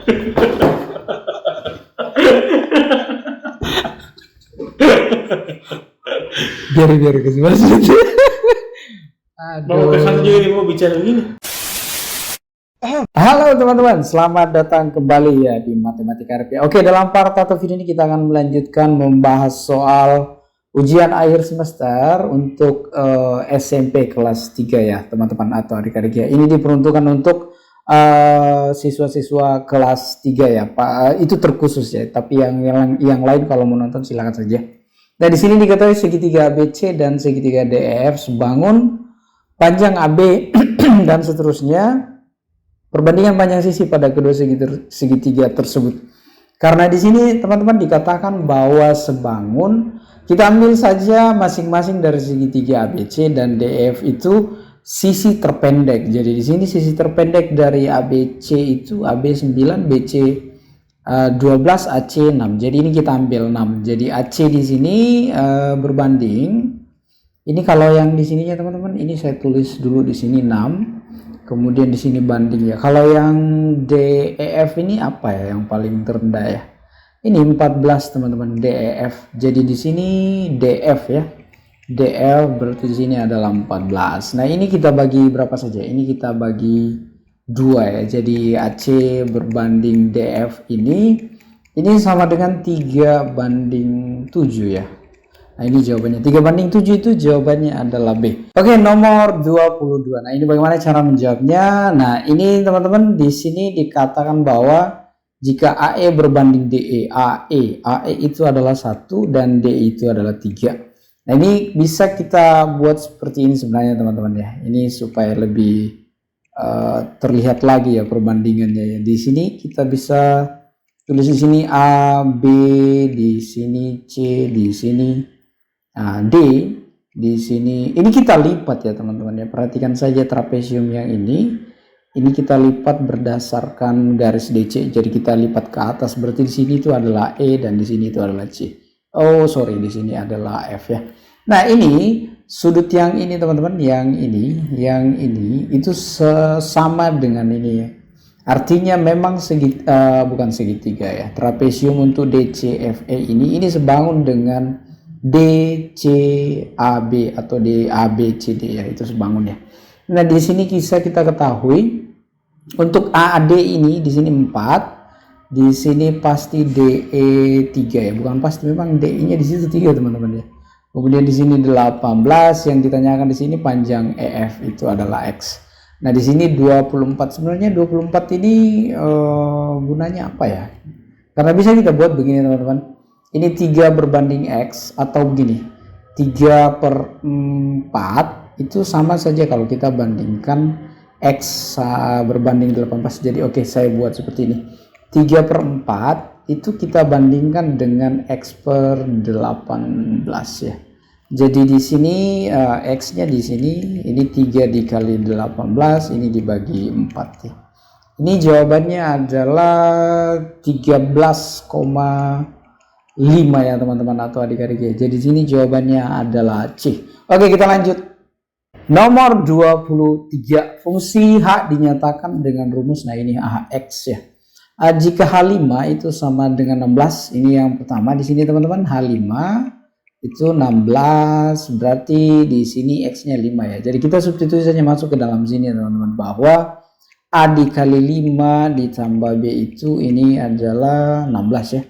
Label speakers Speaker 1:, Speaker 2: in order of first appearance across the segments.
Speaker 1: Biar kasih maksud.
Speaker 2: Mau kesan juga nih, mau bicara begini.
Speaker 1: Halo teman-teman, selamat datang kembali ya di Matematika RP. Oke, dalam part atau video ini kita akan melanjutkan membahas soal ujian akhir semester untuk SMP kelas 3 ya teman-teman atau adik-adik ya. Ini diperuntukkan untuk siswa-siswa kelas 3 ya Pak. Itu terkhusus ya, tapi yang lain kalau mau nonton silakan saja. Nah, di sini diketahui segitiga ABC dan segitiga DEF sebangun, panjang AB dan seterusnya. Perbandingan panjang sisi pada kedua segitiga tersebut. Karena di sini teman-teman dikatakan bahwa sebangun, kita ambil saja masing-masing dari segitiga ABC dan DEF itu sisi terpendek. Jadi di sini sisi terpendek dari ABC itu AB 9, BC 12, AC 6. Jadi ini kita ambil 6. Jadi AC di sini berbanding. Ini kalau yang di sininya teman-teman, ini saya tulis dulu di sini 6. Kemudian di sini banding ya. Kalau yang DEF ini apa ya yang paling terendah ya? Ini 14 teman-teman, DEF. Jadi di sini DF ya. DF berarti di sini adalah 14. Nah, ini kita bagi berapa saja? Ini kita bagi 2 ya. Jadi AC berbanding DF ini sama dengan 3 banding 7 ya. Nah, ini jawabannya 3 banding 7 itu jawabannya adalah B. Oke, nomor 22. Nah, ini bagaimana cara menjawabnya? Nah, ini teman-teman di sini dikatakan bahwa jika AE berbanding DE, AE itu adalah 1 dan DE itu adalah 3. Nah, ini bisa kita buat seperti ini sebenarnya teman-teman ya. Ini supaya lebih terlihat lagi ya perbandingannya ya. Di sini kita bisa tulis di sini A, B, di sini C, di sini D, di sini. Ini kita lipat ya teman-teman ya. Perhatikan saja trapesium yang ini kita lipat berdasarkan garis DC. Jadi kita lipat ke atas. Berarti di sini itu adalah E dan di sini itu adalah C. Oh sorry, di sini adalah F ya. Nah, ini sudut yang ini teman-teman, yang ini itu sama dengan ini ya. Artinya memang bukan segitiga ya. Trapesium untuk DCFE ini sebangun dengan DCAB atau DABCD ya, itu sebangun ya. Nah, di sini bisa kita ketahui untuk AD ini di sini 4, di sini pasti DE 3 ya, bukan pasti, memang DE-nya di situ 3 teman-teman ya. Kemudian di sini 18, yang ditanyakan di sini panjang EF itu adalah X. Nah, di sini 24, sebenarnya 24 ini gunanya apa ya? Karena bisa kita buat begini teman-teman. Ini 3 berbanding X atau begini 3/4 itu sama saja kalau kita bandingkan X berbanding 18. Jadi oke, saya buat seperti ini. 3/4 itu kita bandingkan dengan X per 18 ya. Jadi di sini X nya di sini ini 3 dikali 18, ini dibagi 4 ya. Ini jawabannya adalah 13,5 ya teman-teman atau adik-adik ya. Jadi sini jawabannya adalah C. Oke, kita lanjut. Nomor 23. Fungsi H dinyatakan dengan rumus, nah ini AX ya. Jika H5 itu sama dengan 16, ini yang pertama di sini teman-teman, H5 itu 16, berarti di sini X-nya 5 ya. Jadi kita substitusi saja masuk ke dalam sini teman-teman, bahwa A dikali 5 ditambah B itu ini adalah 16 ya.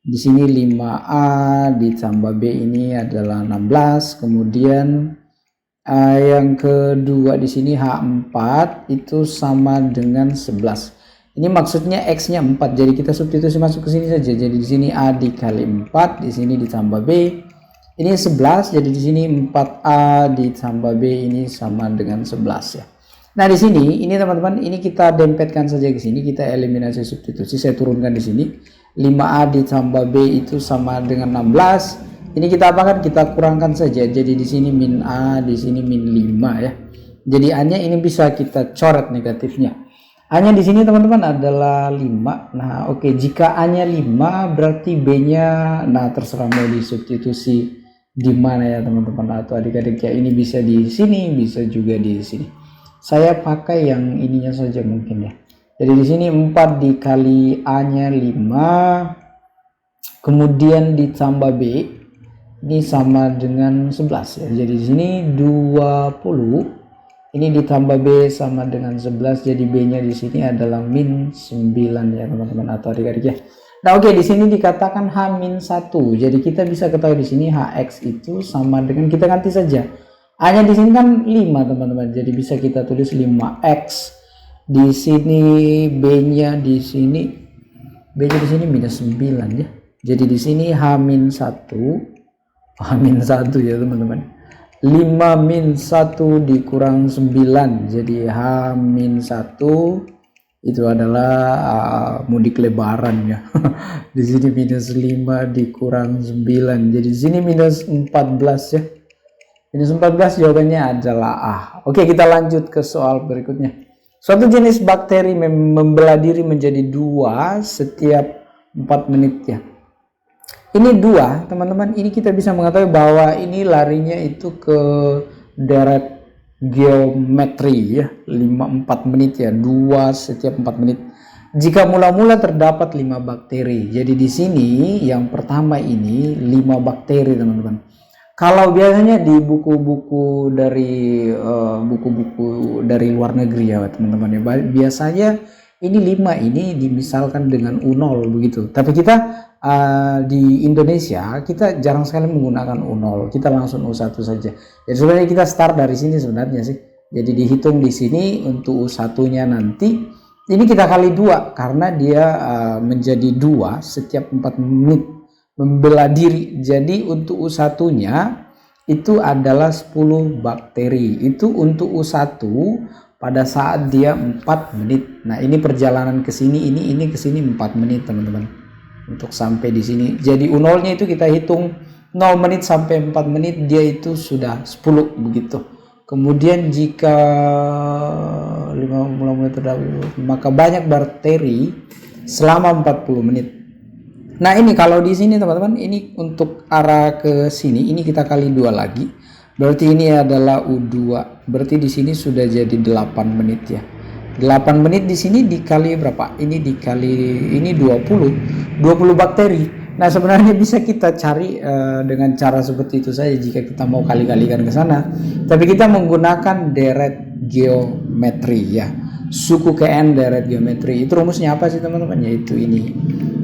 Speaker 1: Di sini 5A ditambah B ini adalah 16. Kemudian yang kedua di sini H4 itu sama dengan 11. Ini maksudnya X-nya 4. Jadi kita substitusi masuk ke sini saja. Jadi di sini A dikali 4, di sini ditambah B. Ini 11. Jadi di sini 4A ditambah B ini sama dengan 11 ya. Nah, di sini ini teman-teman, ini kita dempetkan saja ke sini, kita eliminasi substitusi. Saya turunkan di sini. 5A ditambah B itu sama dengan 16. Ini kita apakan? Kita kurangkan saja. Jadi di sini min A, di sini min 5 ya. Jadi A-nya ini bisa kita coret negatifnya. A-nya di sini teman-teman adalah 5. Nah, oke, jika A-nya 5 berarti B-nya terserah mau disubstitusi di mana ya teman-teman atau adik-adik ya. Ini bisa di sini, bisa juga di sini. Saya pakai yang ininya saja mungkin ya. Jadi di sini 4 dikali A-nya 5, kemudian ditambah B, ini sama dengan 11 ya. Jadi di sini 20, ini ditambah B sama dengan 11, jadi B-nya di sini adalah min 9 ya teman-teman atau adik-adik ya. Nah oke, di sini dikatakan H-1. Jadi kita bisa ketahui di sini HX itu sama dengan, kita ganti saja. A-nya di sini kan 5 teman-teman. Jadi bisa kita tulis 5X. Di sini B-nya di sini minus 9 ya. Jadi di sini H-1 ya teman-teman. 5 min 1 dikurang 9. Jadi H-1 itu adalah mudik lebaran ya. Di sini minus 5 dikurang 9. Jadi di sini minus 14 ya. Minus 14 jawabannya adalah A. Oke, kita lanjut ke soal berikutnya. Suatu jenis bakteri membelah diri menjadi 2 setiap 4 menit ya. Ini 2 teman-teman, ini kita bisa mengetahui bahwa ini larinya itu ke deret geometri ya, 4 menit ya, 2 setiap 4 menit. Jika mula-mula terdapat 5 bakteri. Jadi di sini yang pertama ini 5 bakteri teman-teman. Kalau biasanya di buku-buku dari luar negeri ya teman-teman ya, biasanya ini 5 ini dimisalkan dengan U0 begitu. Tapi kita di Indonesia kita jarang sekali menggunakan U0, kita langsung U1 saja. Jadi sebenarnya kita start dari sini sebenarnya sih. Jadi dihitung di sini untuk U1-nya nanti ini kita kali 2 karena dia menjadi 2 setiap 4 menit membelah diri. Jadi untuk U1-nya itu adalah 10 bakteri. Itu untuk U1 pada saat dia 4 menit. Nah, ini perjalanan ke sini, ini ke sini 4 menit, teman-teman. Untuk sampai di sini. Jadi U0-nya itu kita hitung 0 menit sampai 4 menit, dia itu sudah 10 begitu. Kemudian jika 5 mulai terdapat, maka banyak bakteri selama 40 menit. Nah, ini kalau di sini teman-teman, ini untuk arah ke sini, ini kita kali 2 lagi. Berarti ini adalah U2. Berarti di sini sudah jadi 8 menit ya. 8 menit di sini dikali berapa? Ini dikali ini 20 bakteri. Nah, sebenarnya bisa kita cari dengan cara seperti itu saja jika kita mau kali-kalikan ke sana. Tapi kita menggunakan deret geometri ya. Suku ke N deret geometri. Itu rumusnya apa sih teman-teman? Yaitu ini.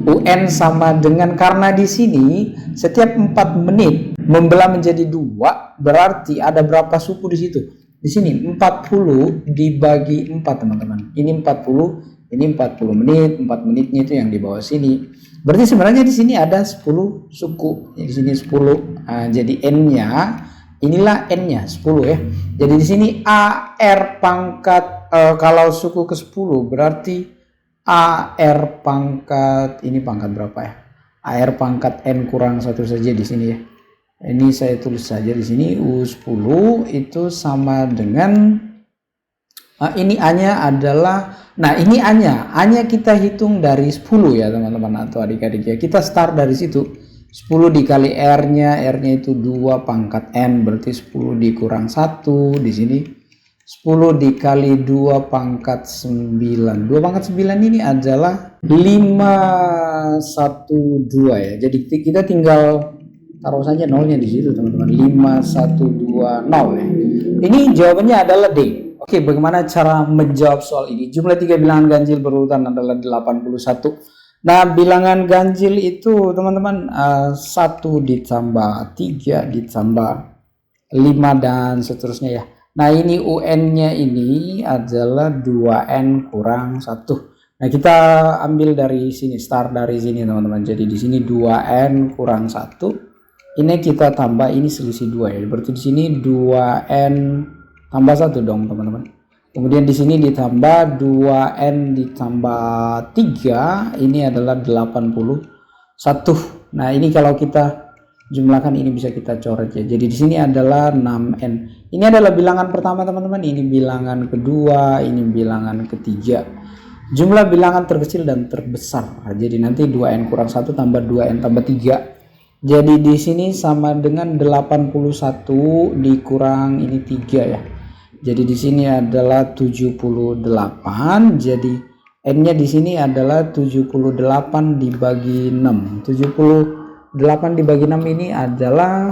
Speaker 1: UN sama dengan, karena di sini setiap 4 menit membelah menjadi 2, berarti ada berapa suku di situ? Di sini 40 dibagi 4 teman-teman. Ini 40, ini 40 menit, 4 menitnya itu yang di bawah sini. Berarti sebenarnya di sini ada 10 suku. Di sini 10. Nah, jadi N-nya inilah N-nya 10 ya. Jadi di sini AR pangkat kalau suku ke 10 berarti AR pangkat, ini pangkat berapa ya? AR pangkat N kurang 1 saja di sini ya. Ini saya tulis saja di sini U10 itu sama dengan ini A-nya adalah, nah ini A-nya kita hitung dari 10 ya teman-teman atau adik-adik ya. Kita start dari situ. 10 dikali R-nya itu 2 pangkat N, berarti 10 dikurang 1 di sini. 10 dikali 2 pangkat 9. 2 pangkat 9 ini adalah 512 ya. Jadi kita tinggal taruh saja nolnya di situ teman-teman. 5120 ya. Ini jawabannya adalah D. Oke, bagaimana cara menjawab soal ini? Jumlah 3 bilangan ganjil berurutan adalah 81. Nah, bilangan ganjil itu teman-teman 1 ditambah 3 ditambah 5 dan seterusnya ya. Nah, ini UN-nya ini adalah 2N kurang 1. Nah, kita ambil dari sini, start dari sini teman-teman. Jadi di sini 2N kurang 1. Ini kita tambah, ini selisih 2 ya. Berarti di sini 2N tambah 1 dong teman-teman. Kemudian di sini ditambah 2N ditambah 3, ini adalah 81. Nah, ini kalau kita jumlahkan ini bisa kita coret ya. Jadi di sini adalah 6N. Ini adalah bilangan pertama teman-teman, ini bilangan kedua, ini bilangan ketiga. Jumlah bilangan terkecil dan terbesar. Jadi nanti 2N kurang 1 tambah 2N tambah 3. Jadi di sini sama dengan 81 dikurang ini 3 ya. Jadi di sini adalah 78. Jadi N-nya di sini adalah 78 dibagi 6. 78 dibagi 6 ini adalah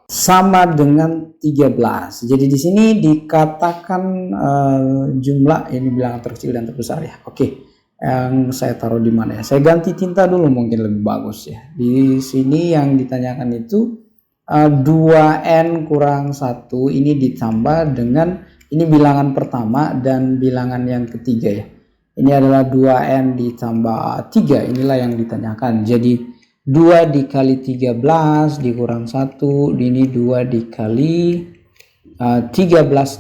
Speaker 1: sama dengan 13. Jadi di sini dikatakan jumlah ini bilangan terkecil dan terbesar ya. Oke. Yang saya taruh di mana ya? Saya ganti tinta dulu mungkin lebih bagus ya. Di sini yang ditanyakan itu 2N kurang 1 ini ditambah dengan ini bilangan pertama dan bilangan yang ketiga ya. Ini adalah 2N ditambah 3, inilah yang ditanyakan. Jadi 2 dikali 13 dikurang 1, ini 2 dikali 13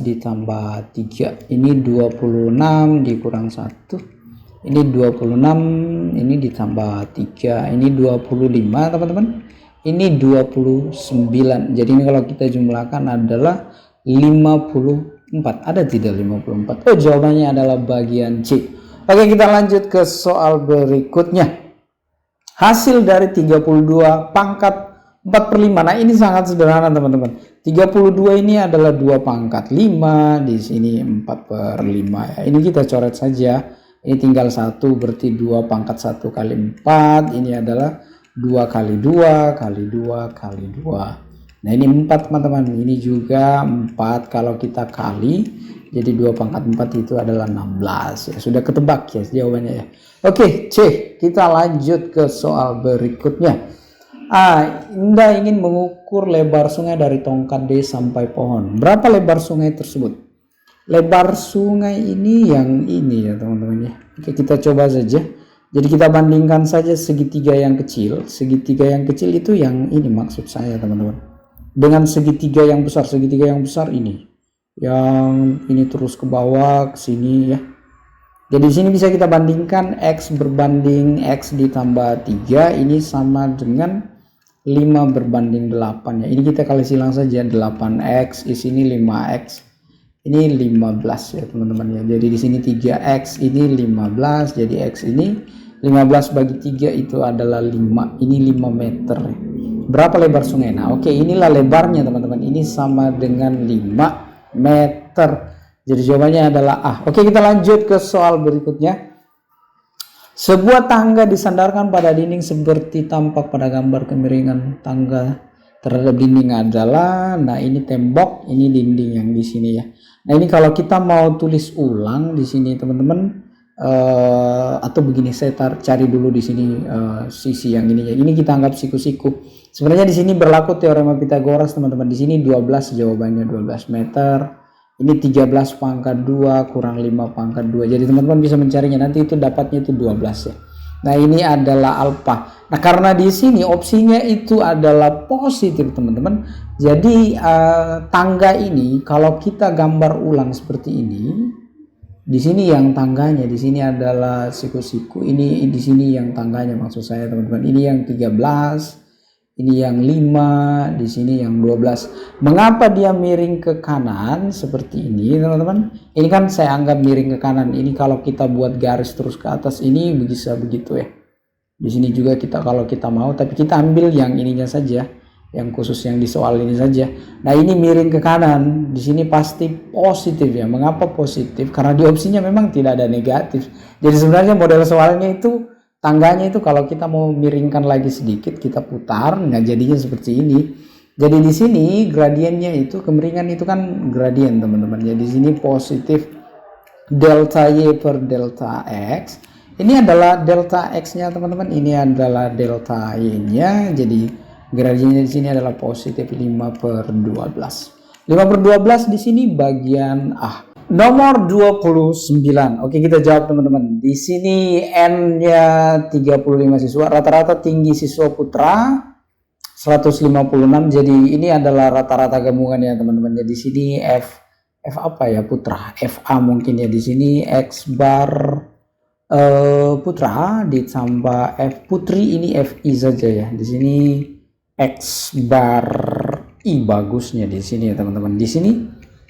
Speaker 1: ditambah 3, ini 26 dikurang 1, ini 26, ini ditambah 3, ini 25 teman-teman, ini 29. Jadi ini kalau kita jumlahkan adalah 54. Ada tidak 54? Oh, jawabannya adalah bagian C. Oke, kita lanjut ke soal berikutnya. Hasil dari 32 pangkat 4/5. Nah, ini sangat sederhana teman-teman. 32 ini adalah 2 pangkat 5, di sini 4/5 ya. Ini kita coret saja. Ini tinggal 1, berarti 2 pangkat 1 kali 4. Ini adalah 2 kali 2 kali 2 kali 2. Nah, ini 4 teman-teman. Ini juga 4 kalau kita kali. Jadi 2 pangkat 4 itu adalah 16 ya. Sudah ketebak ya jawabannya ya. Oke, C. Kita lanjut ke soal berikutnya. Anda ingin mengukur lebar sungai dari tongkat D sampai pohon. Berapa lebar sungai tersebut? Lebar sungai ini yang ini ya teman-teman ya. Oke, kita coba saja. Jadi kita bandingkan saja segitiga yang kecil. Segitiga yang kecil itu yang ini maksud saya teman-teman. Dengan segitiga yang besar. Segitiga yang besar ini. Yang ini terus ke bawah ke sini ya. Jadi di sini bisa kita bandingkan X berbanding X ditambah 3 ini sama dengan 5 berbanding 8 ya. Ini kita kali silang saja, 8X di sini 5X. Ini 15 ya teman-teman ya. Jadi di sini 3X ini 15, jadi X ini 15 bagi 3 itu adalah 5. Ini 5 meter. Berapa lebar sungai? Nah, oke, inilah lebarnya teman-teman. Ini sama dengan 5 meter. Jadi jawabannya adalah A. Oke, kita lanjut ke soal berikutnya. Sebuah tangga disandarkan pada dinding seperti tampak pada gambar kemiringan tangga terhadap dinding adalah, nah ini tembok, ini dinding yang di sini ya. Nah, ini kalau kita mau tulis ulang di sini teman-teman, atau begini, saya cari dulu di sini sisi yang ini ya. Ini kita anggap siku-siku. Sebenarnya di sini berlaku teorema Pitagoras teman-teman. Di sini 12 jawabannya 12 meter. Ini 13 pangkat 2 kurang 5 pangkat 2. Jadi teman-teman bisa mencarinya, nanti itu dapatnya itu 12 ya. Nah, ini adalah alfa. Nah, karena di sini opsinya itu adalah positif teman-teman. Jadi tangga ini kalau kita gambar ulang seperti ini, di sini yang tangganya, di sini adalah siku-siku, ini di sini yang tangganya maksud saya teman-teman. Ini yang 13, ini yang 5, di sini yang 12. Mengapa dia miring ke kanan seperti ini teman-teman? Ini kan saya anggap miring ke kanan. Ini kalau kita buat garis terus ke atas ini bisa begitu ya. Di sini juga kita kalau kita mau, tapi kita ambil yang ininya saja, yang khusus yang di soal ini saja. Nah, ini miring ke kanan. Di sini pasti positif ya. Mengapa positif? Karena di opsinya memang tidak ada negatif. Jadi sebenarnya model soalnya itu tangganya itu kalau kita mau miringkan lagi sedikit, kita putar, nah jadinya seperti ini. Jadi di sini gradiennya itu, kemiringan itu kan gradien teman-teman. Jadi di sini positif delta Y per delta X. Ini adalah delta X-nya teman-teman. Ini adalah delta Y-nya. Jadi gradiennya di sini adalah positif 5/12. 5/12 di sini bagian A. Nomor 29. Oke, kita jawab teman-teman. Di sini N-nya 35 siswa. Rata-rata tinggi siswa putra 156. Jadi ini adalah rata-rata gabungan ya teman-teman. Jadi di sini F apa ya putra? FA mungkin ya. Di sini X bar putra ditambah F putri, ini FI saja ya. Di sini X bar I bagusnya di sini ya teman-teman. Di sini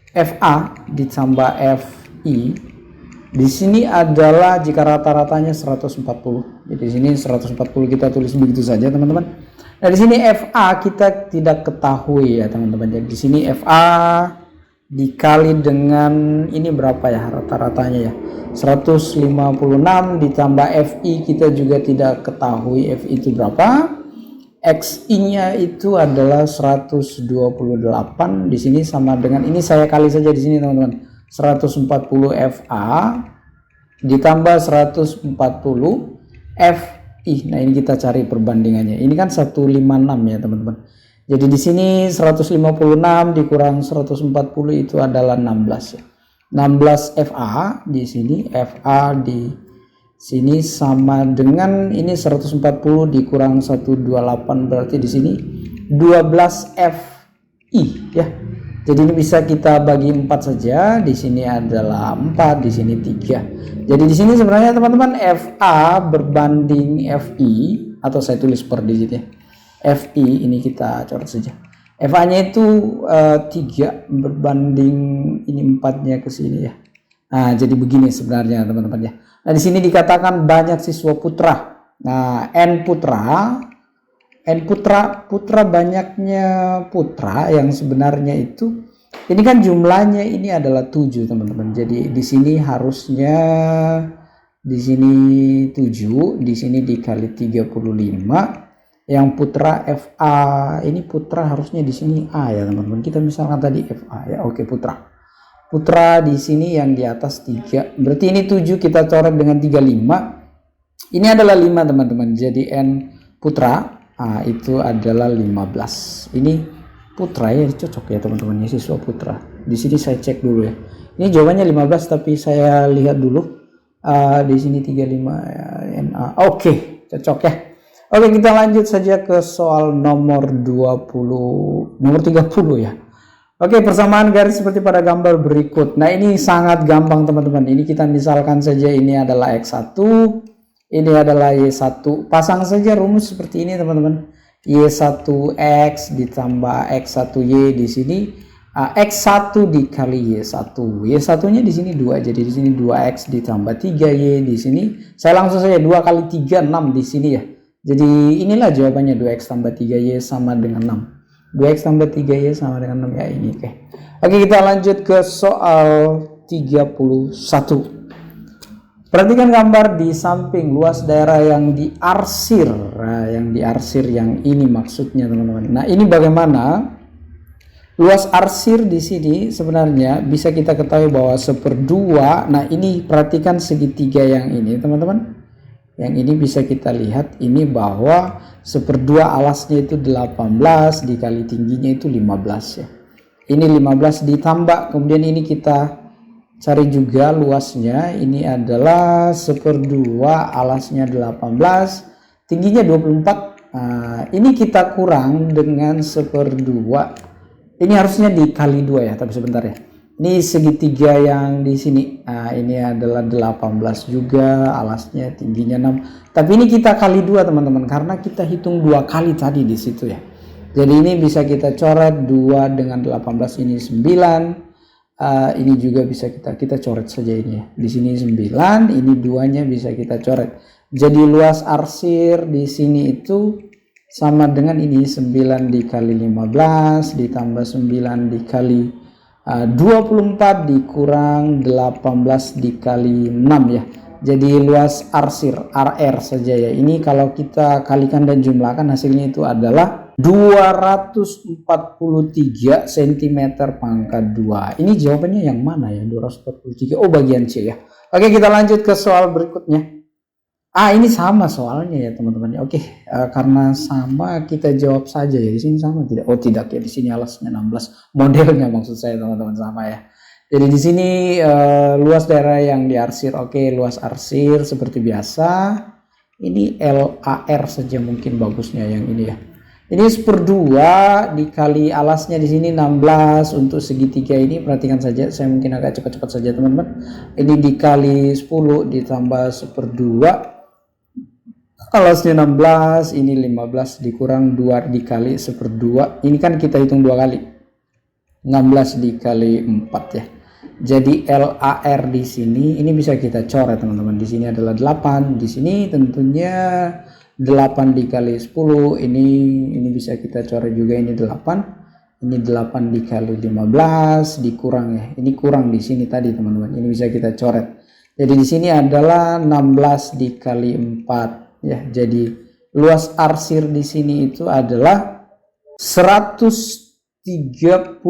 Speaker 1: FA ditambah FI. Di sini adalah jika rata-ratanya 140. Jadi di sini 140 kita tulis begitu saja teman-teman. Nah, di sini FA kita tidak ketahui ya teman-teman. Jadi di sini FA dikali dengan ini berapa ya rata-ratanya ya, 156 ditambah FI kita juga tidak ketahui FI itu berapa. XI nya itu adalah 128 di sini sama dengan ini, saya kali saja di sini teman-teman, 140 FA ditambah 140 FI. Nah ini kita cari perbandingannya, ini kan 156 ya teman-teman. Jadi di sini 156 dikurang 140 itu adalah 16 ya. 16 FA di sini, FA di sini sama dengan ini 140 dikurang 128 berarti di sini 12 FI ya. Jadi ini bisa kita bagi 4 saja. Di sini adalah 4, di sini 3. Jadi di sini sebenarnya teman-teman FA berbanding FI, atau saya tulis per digit ya. FI ini kita coret saja. FA-nya itu 3 berbanding ini 4-nya ke sini ya. Nah, jadi begini sebenarnya teman-teman ya. Nah, di sini dikatakan banyak siswa putra. Nah, N putra banyaknya putra yang sebenarnya itu ini kan jumlahnya ini adalah 7 teman-teman. Jadi di sini harusnya di sini 7, di sini dikali 35. Yang putra FA ini putra harusnya di sini A ya teman-teman. Kita misalkan tadi FA ya. Oke, putra di sini yang di atas 3. Berarti ini 7 kita coret dengan 35. Ini adalah 5 teman-teman. Jadi N putra itu adalah 15. Ini putra ya, cocok ya teman-teman, siswa putra. Di sini saya cek dulu ya. Ini jawabannya 15 tapi saya lihat dulu. Di sini 35 NA. Oke, cocok ya. Oke, kita lanjut saja ke soal nomor 30 ya. Oke, persamaan garis seperti pada gambar berikut. Nah, ini sangat gampang teman-teman. Ini kita misalkan saja ini adalah X1, ini adalah Y1. Pasang saja rumus seperti ini teman-teman. Y1X ditambah X1Y di sini. X1 dikali Y1. Y1-nya di sini 2. Jadi di sini 2X ditambah 3Y di sini. Saya langsung saja 2 kali 3 6 di sini ya. Jadi inilah jawabannya, 2X tambah 3Y sama dengan 6. 2X tambah 3Y sama dengan 6 ya ini. Oke, kita lanjut ke soal 31. Perhatikan gambar di samping luas daerah yang diarsir. Nah, yang diarsir yang ini maksudnya teman-teman. Nah, ini bagaimana? Luas arsir di sini sebenarnya bisa kita ketahui bahwa 1/2. Nah, ini perhatikan segitiga yang ini teman-teman. Yang ini bisa kita lihat ini bahwa 1/2 alasnya itu 18 dikali tingginya itu 15 ya. Ini 15 ditambah, kemudian ini kita cari juga luasnya. Ini adalah 1/2 alasnya 18, tingginya 24. Nah, ini kita kurang dengan 1/2. Ini harusnya dikali 2 ya, tapi sebentar ya. Ini segitiga yang di sini. Nah, ini adalah 18 juga, alasnya tingginya 6. Tapi ini kita kali 2 teman-teman, karena kita hitung 2 kali tadi di situ ya. Jadi ini bisa kita coret 2 dengan 18 ini 9. Ini juga bisa kita coret saja ini ya. Di sini 9, ini 2-nya bisa kita coret. Jadi luas arsir di sini itu sama dengan ini 9 dikali 15 ditambah 9 dikali 24 dikurang 18 dikali 6 ya. Jadi luas arsir RR saja ya. Ini kalau kita kalikan dan jumlahkan hasilnya itu adalah 243 cm pangkat 2. Ini jawabannya yang mana ya? 243. Oh, bagian C ya. Oke, kita lanjut ke soal berikutnya. Ini sama soalnya ya teman-teman. Oke, karena sama kita jawab saja ya. Di sini sama tidak? Oh, tidak ya. Di sini alasnya 16. Modelnya maksud saya teman-teman sama ya. Jadi di sini luas daerah yang diarsir. Oke, luas arsir seperti biasa. Ini LAR saja mungkin bagusnya yang ini ya. Ini 1/2 dikali alasnya di sini 16 untuk segitiga ini. Perhatikan saja, saya mungkin agak cepat-cepat saja teman-teman. Ini dikali 10 ditambah 1/2. Alasnya 16, ini 15 dikurang 2 dikali 1/2. Ini kan kita hitung 2 kali. 16 dikali 4 ya. Jadi LAR di sini ini bisa kita coret teman-teman. Di sini adalah 8, di sini tentunya 8 dikali 10. Ini bisa kita coret juga, ini 8. Ini 8 dikali 15 dikurang ya. Ini kurang di sini tadi teman-teman. Ini bisa kita coret. Jadi di sini adalah 16 dikali 4 ya. Jadi luas arsir di sini itu adalah 136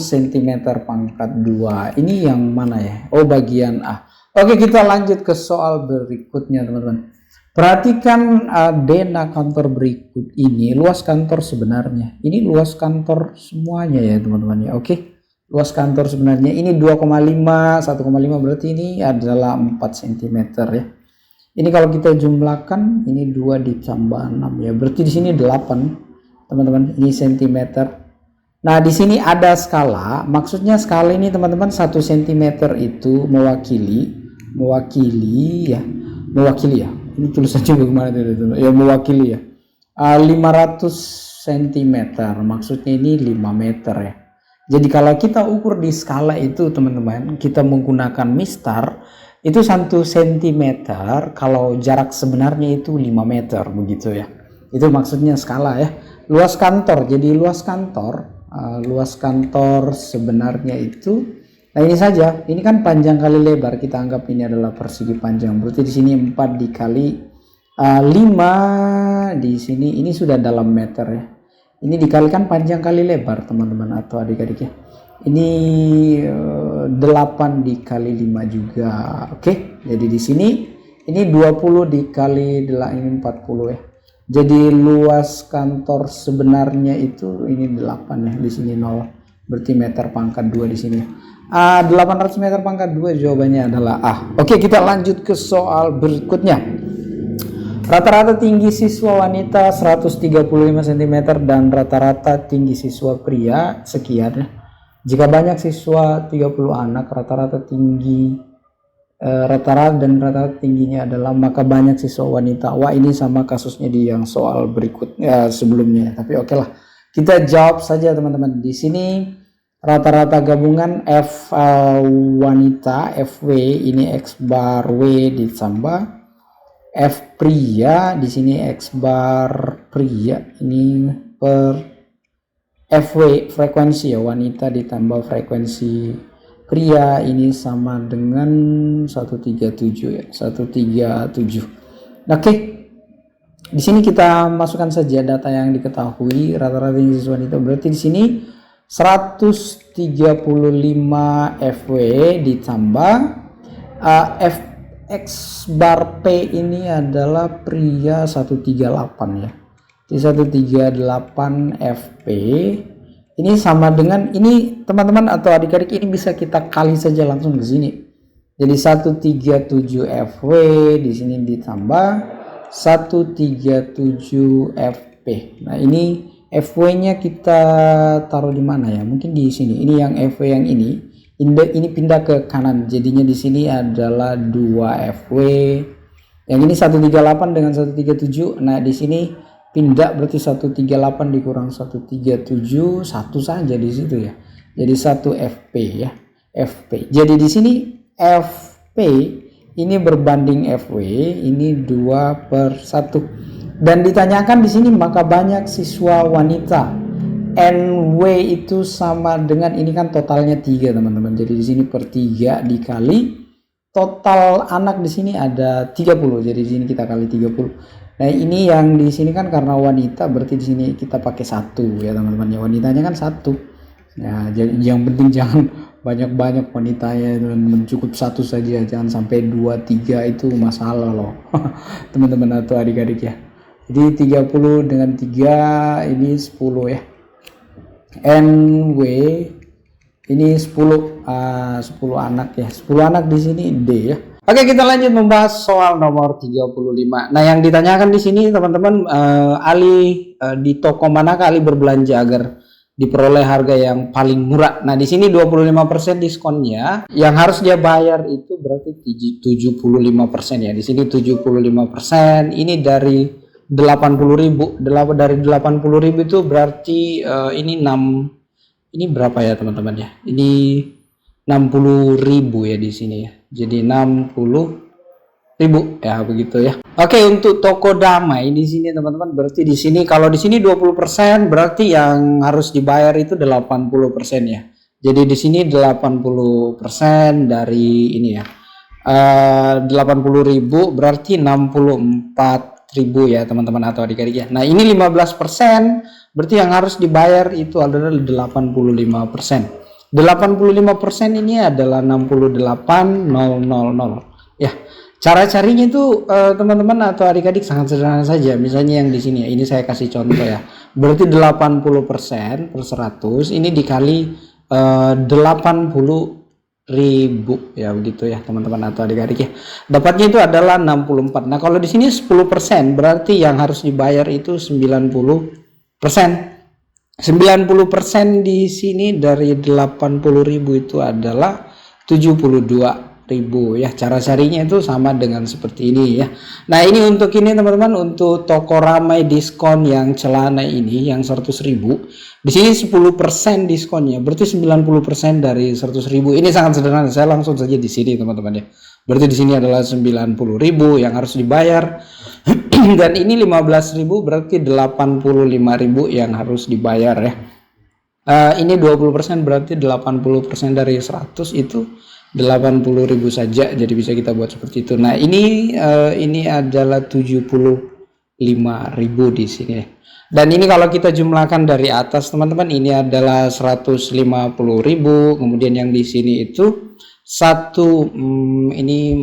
Speaker 1: cm pangkat 2. Ini yang mana ya? Oh, bagian A. Oke, kita lanjut ke soal berikutnya teman-teman. Perhatikan dena kantor berikut ini, luas kantor sebenarnya. Ini luas kantor semuanya ya teman-teman ya. Oke. Luas kantor sebenarnya ini 2,5, 1,5 berarti ini adalah 4 cm ya. Ini kalau kita jumlahkan ini 2 ditambah 6 ya. Berarti di sini 8 teman-teman. Ini cm. Nah, di sini ada skala. Maksudnya skala ini teman-teman 1 cm itu mewakili ya. Ini tulisannya bagaimana teman-teman? Ya mewakili ya. 500 cm. Maksudnya ini 5 meter ya. Jadi kalau kita ukur di skala itu teman-teman, kita menggunakan mistar itu 1 cm kalau jarak sebenarnya itu 5 meter begitu ya. Itu maksudnya skala ya. Luas kantor. Jadi luas kantor sebenarnya itu, nah ini saja, ini kan panjang kali lebar, kita anggap ini adalah persegi panjang. Berarti di sini 4 dikali 5 di sini, ini sudah dalam meter ya. Ini dikalikan panjang kali lebar teman-teman atau adik-adik ya. Ini 8 dikali 5 juga. Oke, jadi di sini ini 20 dikali 8 ini 40 ya. Jadi luas kantor sebenarnya itu ini 8 ya, di sini 0. Berarti meter pangkat 2 di sini. 800 meter pangkat 2 jawabannya adalah A. Oke, kita lanjut ke soal berikutnya. Rata-rata tinggi siswa wanita 135 cm dan rata-rata tinggi siswa pria sekian ya. Jika banyak siswa 30 anak, rata-rata tingginya adalah, maka banyak siswa wanita. Wah, ini sama kasusnya di yang soal berikutnya sebelumnya. Tapi oke lah, kita jawab saja teman-teman. Di sini rata-rata gabungan F wanita FW ini X bar W ditambah F pria, di sini X bar pria ini per FW frekuensi ya, wanita ditambah frekuensi pria ini sama dengan 137 ya, 137. Oke. Di sini kita masukkan saja data yang diketahui rata-rata tinggi siswa wanita. Berarti di sini 135 FW ditambah F X bar P ini adalah pria 138 ya. Di 138 FP ini sama dengan ini teman-teman atau adik-adik, ini bisa kita kali saja langsung ke sini. Jadi 137 FW di sini ditambah 137 FP. Nah, ini FW-nya kita taruh di mana ya? Mungkin di sini. Ini yang FW yang ini pindah ke kanan. Jadinya di sini adalah 2 FW. Yang ini 138 dengan 137. Nah, di sini pindah berarti 138 dikurang 137, satu saja di situ ya. Jadi 1 FP ya. FP. Jadi di sini FP ini berbanding FW ini 2/1. Dan ditanyakan di sini maka banyak siswa wanita. NW itu sama dengan ini kan totalnya 3 teman-teman. Jadi di sini per 3 dikali total anak di sini ada 30. Jadi di sini kita kali 30. Nah, ini yang di sini kan karena wanita berarti di sini kita pakai 1 ya teman-teman. Ya wanitanya kan 1. Nah, jadi yang penting jangan banyak-banyak wanitanya teman-teman, cukup 1 saja, jangan sampai 2 3 itu masalah loh. Teman-teman atau adik-adik ya. Jadi 30 dengan 3 ini 10 ya. NW ini 10 anak ya. 10 anak di sini D ya. Oke, kita lanjut membahas soal nomor 35. Nah, yang ditanyakan di sini teman-teman, Ali di toko manakah Ali berbelanja agar diperoleh harga yang paling murah. Nah, di sini 25% diskonnya. Yang harus dia bayar itu berarti 75% ya. Di sini 75%. Ini dari 80.000. Dari 80.000 itu berarti ini 6. Ini berapa ya teman-teman ya? Ini 60.000 ya di sini ya. Jadi 60 ribu ya, begitu ya. Oke, untuk toko damai di sini teman-teman, berarti di sini kalau di sini 20%, berarti yang harus dibayar itu 80% ya. Jadi di sini 80% dari ini ya. 80.000 berarti 64.000 ya teman-teman atau adik-adik ya. Nah, ini 15%, berarti yang harus dibayar itu adalah 85%. 85% ini adalah 68.000 ya. Cara carinya itu teman-teman atau adik-adik sangat sederhana saja. Misalnya yang di sini ya, ini saya kasih contoh ya. Berarti 80% per 100 ini dikali 80.000 ya, begitu ya teman-teman atau adik-adik ya. Dapatnya itu adalah 64. Nah, kalau di sini 10% berarti yang harus dibayar itu 90%. 90% di sini dari 80.000 itu adalah 72.000 ya. Cara carinya itu sama dengan seperti ini ya. Nah, ini untuk ini teman-teman, untuk toko ramai diskon yang celana ini yang 100.000. Di sini 10% diskonnya, berarti 90% dari 100.000. Ini sangat sederhana. Saya langsung saja di sini teman-teman ya. Berarti di sini adalah 90.000 yang harus dibayar. Dan ini 15.000 berarti 85.000 yang harus dibayar ya. Ini 20% berarti 80% dari 100 itu 80.000 saja. Jadi bisa kita buat seperti itu. Nah, ini adalah 75.000 di sini ya. Dan ini kalau kita jumlahkan dari atas teman-teman, ini adalah 150.000, kemudian yang di sini itu ini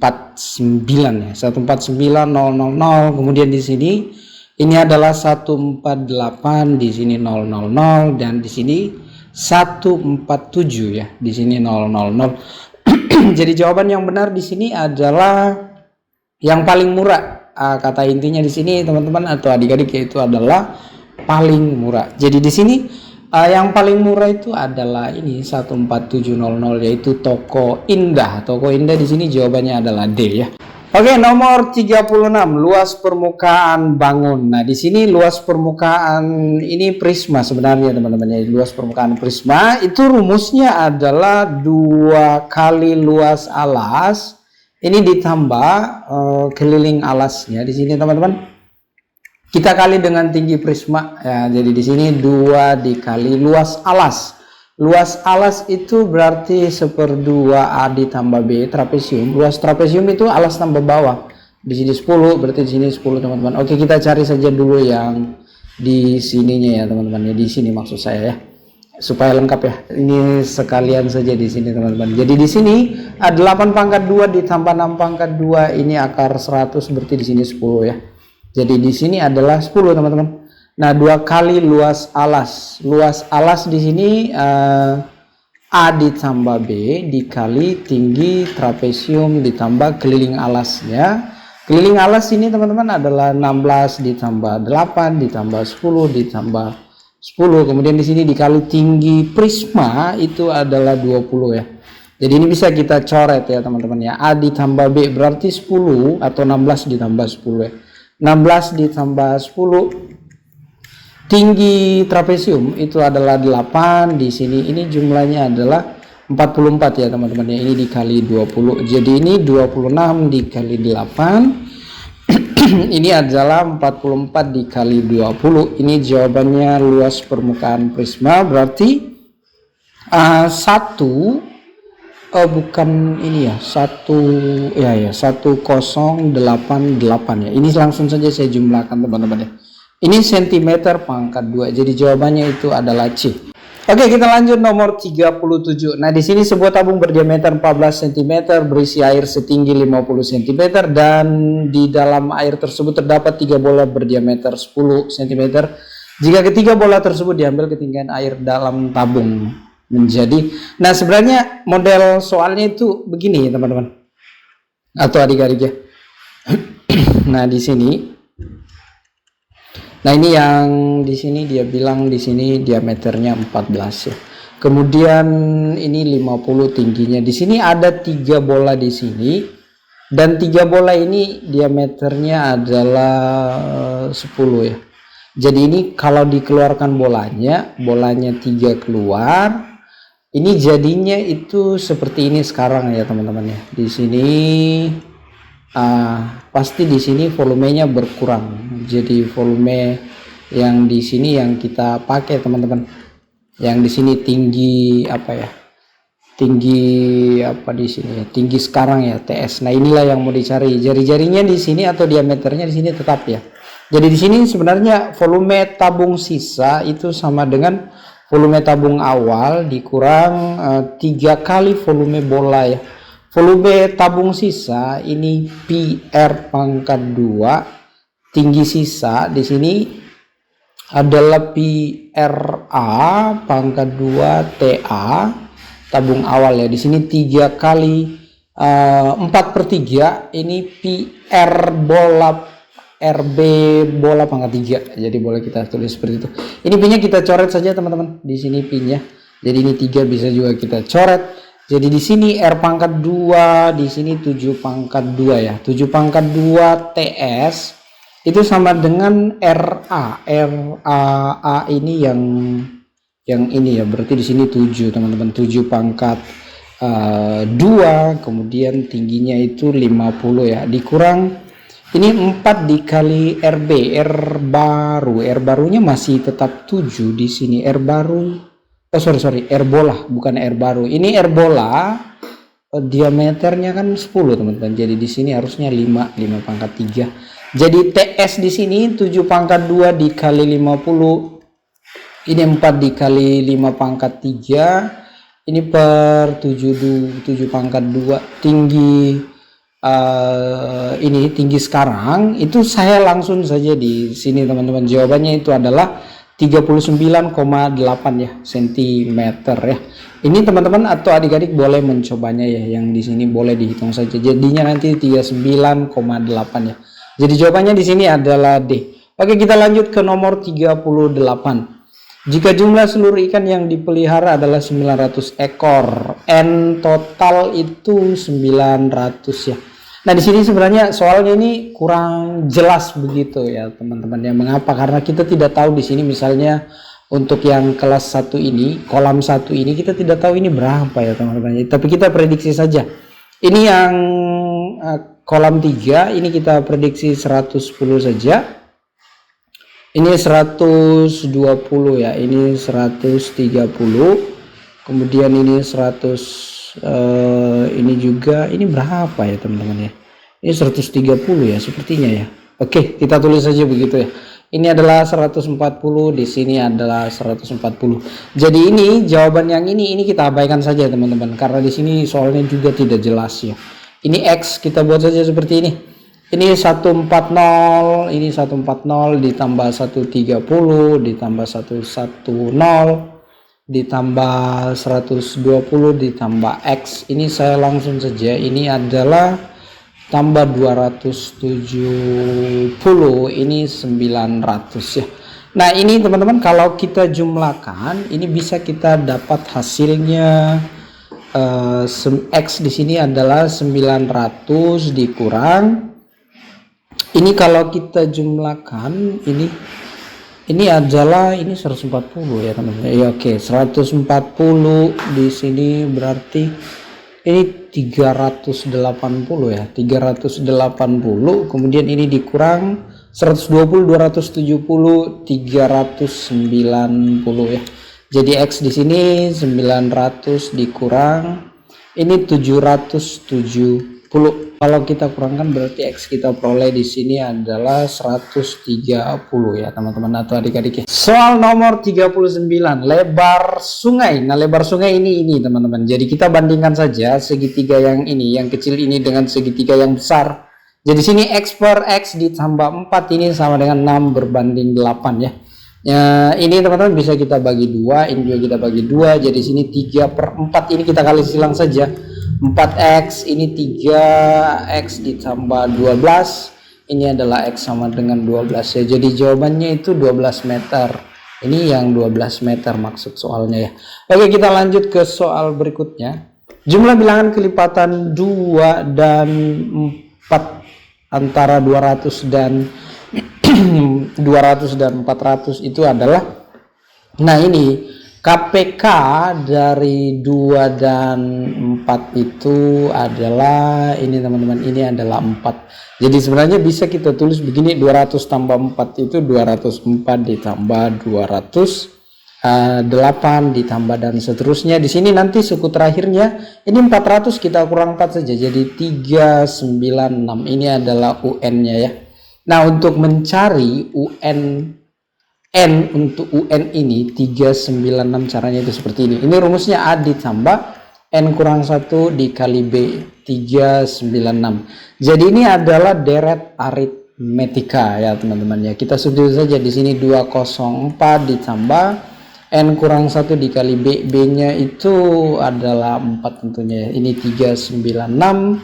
Speaker 1: 49 ya, 149.000, kemudian di sini ini adalah 148, di sini 000, dan di sini 147 ya, di sini 000. Jadi jawaban yang benar di sini adalah yang paling murah. Kata intinya di sini teman-teman atau adik-adik, yaitu adalah paling murah. Jadi di sini yang paling murah itu adalah ini 14700, yaitu Toko Indah. Toko Indah di sini jawabannya adalah D ya. Oke, nomor 36, luas permukaan bangun. Nah, di sini luas permukaan ini prisma sebenarnya teman-teman ya. Luas permukaan prisma itu rumusnya adalah 2 kali luas alas ini ditambah keliling alasnya di sini teman-teman. Kita kali dengan tinggi prisma ya. Jadi di sini 2 dikali luas alas. Luas alas itu berarti 1/2A ditambah B trapesium. Luas trapesium itu alas tambah bawah. Di sini 10, berarti di sini 10 teman-teman. Oke, kita cari saja dulu yang di sininya ya teman-teman. Ya, di sini maksud saya ya. Supaya lengkap ya. Ini sekalian saja di sini teman-teman. Jadi di sini 8 pangkat 2 ditambah 6 pangkat 2 ini akar 100, berarti di sini 10 ya. Jadi di sini adalah 10 teman-teman. Nah, 2 kali luas alas. Luas alas di sini A ditambah B dikali tinggi trapesium ditambah keliling alasnya. Keliling alas ini teman-teman adalah 16 ditambah 8 ditambah 10 ditambah 10. Kemudian di sini dikali tinggi prisma itu adalah 20 ya. Jadi ini bisa kita coret ya teman-teman ya. A ditambah B berarti 10 atau 16 ditambah 10 ya. 16 ditambah 10. Tinggi trapesium itu adalah 8, di sini ini jumlahnya adalah 44 ya teman-teman ya. Ini dikali 20. Jadi ini 26 dikali 8. Ini adalah 44 dikali 20. Ini jawabannya luas permukaan prisma berarti 1 ini ya, 1088 ya. Ini langsung saja saya jumlahkan teman-teman ya. Ini cm pangkat 2. Jadi jawabannya itu adalah C. Oke, kita lanjut nomor 37. Nah, di sini sebuah tabung berdiameter 14 cm berisi air setinggi 50 cm dan di dalam air tersebut terdapat 3 bola berdiameter 10 cm. Jika ketiga bola tersebut diambil, ketinggian air dalam tabung menjadi. Nah, sebenarnya model soalnya itu begini teman-teman atau adik-adik ya. Nah, di sini. Nah, ini yang di sini dia bilang di sini diameternya 14 ya. Kemudian ini 50 tingginya. Di sini ada 3 bola di sini dan 3 bola ini diameternya adalah 10 ya. Jadi ini kalau dikeluarkan bolanya 3 keluar. Ini jadinya itu seperti ini sekarang ya teman-teman ya. Di sini pasti di sini volumenya berkurang. Jadi volume yang di sini yang kita pakai teman-teman, yang di sini tinggi apa ya, tinggi apa di sini, tinggi sekarang ya TS. Nah inilah yang mau dicari, jari-jarinya di sini atau diameternya di sini tetap ya. Jadi di sini sebenarnya volume tabung sisa itu sama dengan volume tabung awal dikurang 3 kali volume bola ya. Volume tabung sisa ini PR pangkat 2, tinggi sisa di sini adalah PRA pangkat 2 TA tabung awal ya. Di sini 3 kali 4/3 ini PR bola RB bola pangkat 3. Jadi boleh kita tulis seperti itu. Ini pinnya kita coret saja teman-teman. Di sini pinnya. Jadi ini 3 bisa juga kita coret. Jadi di sini R pangkat 2, di sini 7 pangkat 2 ya. 7 pangkat 2 TS itu sama dengan RA. RA ini yang ini ya. Berarti di sini 7 teman-teman. 7 pangkat 2, kemudian tingginya itu 50 ya. Dikurang ini 4 dikali RB, R baru. R barunya masih tetap 7 di sini. R baru. Sorry, R bola, bukan R baru. Ini R bola, diameternya kan 10 teman-teman. Jadi di sini harusnya 5 pangkat 3. Jadi TS di sini 7 pangkat 2 dikali 50. Ini 4 dikali 5 pangkat 3. Ini per 7 pangkat 2. Tinggi ini tinggi sekarang itu saya langsung saja di sini teman-teman. Jawabannya itu adalah 39,8 ya cm ya. Ini teman-teman atau adik-adik boleh mencobanya ya, yang di sini boleh dihitung saja. Jadinya nanti 39,8 ya. Jadi jawabannya di sini adalah D. Oke, kita lanjut ke nomor 38. Jika jumlah seluruh ikan yang dipelihara adalah 900 ekor, N total itu 900 ya. Nah di sini sebenarnya soalnya ini kurang jelas begitu ya teman-teman ya. Mengapa? Karena kita tidak tahu di sini misalnya untuk yang kelas 1 ini, kolam 1 ini kita tidak tahu ini berapa ya teman-teman. Tapi kita prediksi saja. Ini yang kolam 3 ini kita prediksi 110 saja. Ini 120 ya. Ini 130. Kemudian ini 100. Ini juga, ini berapa ya teman-teman ya, ini 130 ya sepertinya ya. Oke, kita tulis saja begitu ya. Ini adalah 140, di sini adalah 140. Jadi ini jawaban yang ini kita abaikan saja teman-teman, karena di sini soalnya juga tidak jelas ya. Ini X kita buat saja seperti ini. Ini 140, ini 140 ditambah 130 ditambah 110 ditambah 120 ditambah X. Ini saya langsung saja, ini adalah tambah 270, ini 900 ya. Nah ini teman-teman kalau kita jumlahkan ini bisa kita dapat hasilnya X di sini adalah 900 dikurang ini, kalau kita jumlahkan ini adalah ini 140 ya teman-teman. Ya, oke, 140 di sini berarti ini 380 ya. 380 kemudian ini dikurang 120 270 390 ya. Jadi X di sini 900 dikurang ini 770. Kalau kita kurangkan berarti X kita peroleh di sini adalah 130 ya teman-teman atau adik-adik ya. Soal nomor 39, lebar sungai. Nah lebar sungai ini teman-teman. Jadi kita bandingkan saja segitiga yang ini, yang kecil ini dengan segitiga yang besar. Jadi sini X per X ditambah 4 ini sama dengan 6 berbanding 8 ya. Ya, ini teman-teman bisa kita bagi 2, ini juga kita bagi 2. Jadi sini 3/4 ini kita kali silang saja. 4X ini 3X ditambah 12, ini adalah X sama dengan 12 ya. Jadi jawabannya itu 12 meter. Ini yang 12 meter maksud soalnya ya. Oke, kita lanjut ke soal berikutnya. Jumlah bilangan kelipatan 2 dan 4 antara 200 dan 400 itu adalah, nah ini KPK dari 2 dan 4 itu adalah ini teman-teman, ini adalah 4. Jadi sebenarnya bisa kita tulis begini, 200 tambah 4 itu 204 ditambah 208 ditambah dan seterusnya. Di sini nanti suku terakhirnya ini 400, kita kurang 4 saja jadi 396. Ini adalah UN-nya ya. Nah, untuk mencari UN N untuk UN ini 396, caranya itu seperti ini. Ini rumusnya A ditambah N kurang 1 dikali B 396. Jadi ini adalah deret aritmetika ya teman-teman ya. Kita substitusi saja di sini 204 ditambah N kurang 1 dikali B. B-nya itu adalah 4 tentunya ya. Ini 396.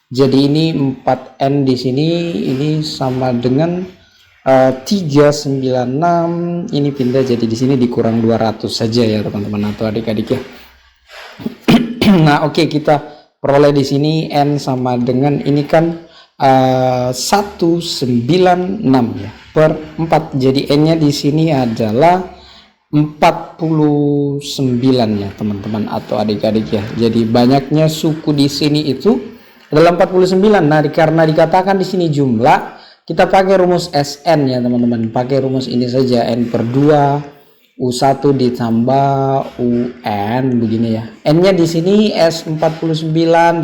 Speaker 1: Jadi ini 4N di sini ini sama dengan 396. Ini pindah jadi di sini dikurang 200 saja ya teman-teman atau adik-adik ya. Nah, oke, kita peroleh di sini N sama dengan ini kan 196 ya per 4. Jadi N-nya di sini adalah 49 ya teman-teman atau adik-adik ya. Jadi banyaknya suku di sini itu adalah 49. Nah, karena dikatakan di sini jumlah, kita pakai rumus SN ya teman-teman. Pakai rumus ini saja, N per 2 U1 ditambah UN begini ya. N-nya di sini S49,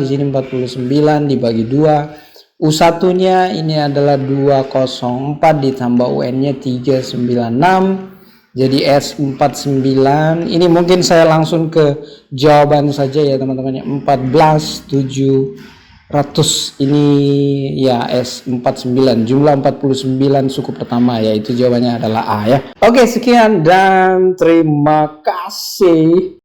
Speaker 1: di sini 49 dibagi 2. U1-nya ini adalah 204 ditambah UN-nya 396. Jadi S49. Ini mungkin saya langsung ke jawaban saja ya teman-teman ya. 14.700 ini ya S49, jumlah 49 suku pertama, yaitu jawabannya adalah A ya. Oke, sekian dan terima kasih.